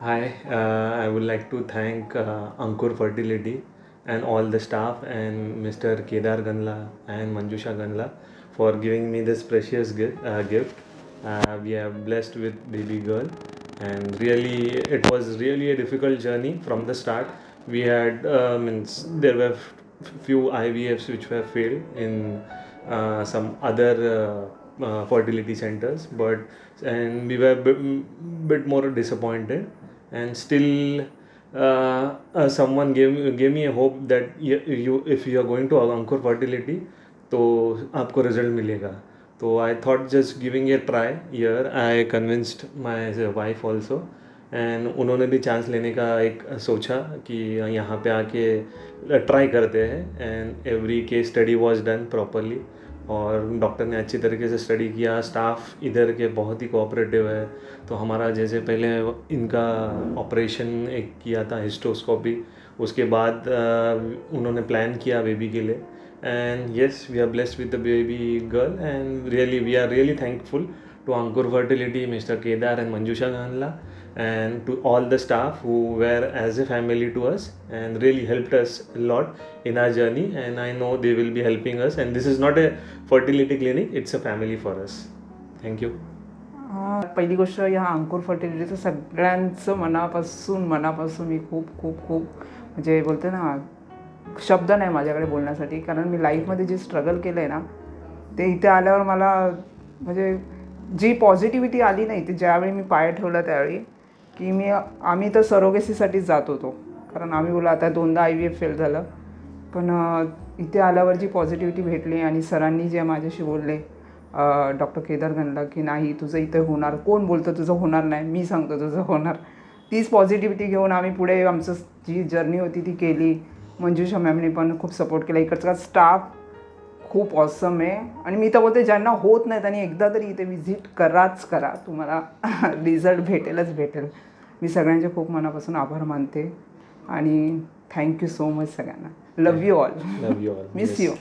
Hi, I would like to thank Ankur Fertility and all the staff and Mr. Kedar Ganla and Manjusha Ganla for giving me this precious gift. We are blessed with baby girl, and really, it was really a difficult journey from the start. We had means there were few IVFs which were failed in some other fertility centers, but and we were bit more disappointed, and still someone gave me a hope that you if you are going to Ankur Fertility तो आपको result मिलेगा. तो I thought just giving a try year. I convinced my wife also, and उन्होंने भी chance लेने का एक सोचा कि यहाँ पे आके ट्राई करते हैं. And every case study was done properly, और डॉक्टर ने अच्छी तरीके से स्टडी किया. स्टाफ इधर के बहुत ही कोऑपरेटिव है. तो हमारा जैसे पहले इनका ऑपरेशन एक किया था हिस्टोस्कोपी, उसके बाद उन्होंने प्लान किया बेबी के लिए. And yes, we are blessed with the baby girl, and really we are really thankful to Ankur Fertility, Mr. Kedar and Manjusha Ganla, and to all the staff who were as a family to us and really helped us a lot in our journey. And I know they will be helping us, and this is not a fertility clinic, it's a family for us. Thank you. पहिली गोष्ट, ह्या अंकुर फर्टिलिटीचं सगळ्यांचं मनापासून मी खूप खूप खूप म्हणजे बोलते ना, शब्द नाही माझ्याकडे बोलण्यासाठी. कारण मी लाईफमध्ये जे स्ट्रगल केलं आहे ना, ते इथे आल्यावर मला म्हणजे जी पॉझिटिव्हिटी आली नाही ते ज्यावेळी मी पाय ठेवला त्यावेळी, की आम्ही तर सरोगेसीसाठीच जात होतो. कारण आम्ही बोला आता 2दा IVF फेल झालं, पण इथे आल्यावर जी पॉझिटिव्हिटी भेटली आणि सरांनी जे माझ्याशी बोलले, डॉक्टर केदार गणला, की नाही तुझं इथे होणार, कोण बोलतं तुझं होणार नाही, मी सांगतो तुझं होणार. तीच पॉझिटिव्हिटी घेऊन आम्ही पुढे आमचं जी जर्नी होती ती केली. मंजुषा मॅमने पण खूप सपोर्ट केला. इकडचा स्टाफ खूप ऑसम आहे. आणि मी तर बोलते ज्यांना होत नाही त्यांनी एकदा तरी इथे व्हिजिट करा, तुम्हाला रिझल्ट भेटेल. मी सगळ्यांचे खूप मनापासून आभार मानते आणि थँक्यू सो मच सगळ्यांना. Love you all. Miss you.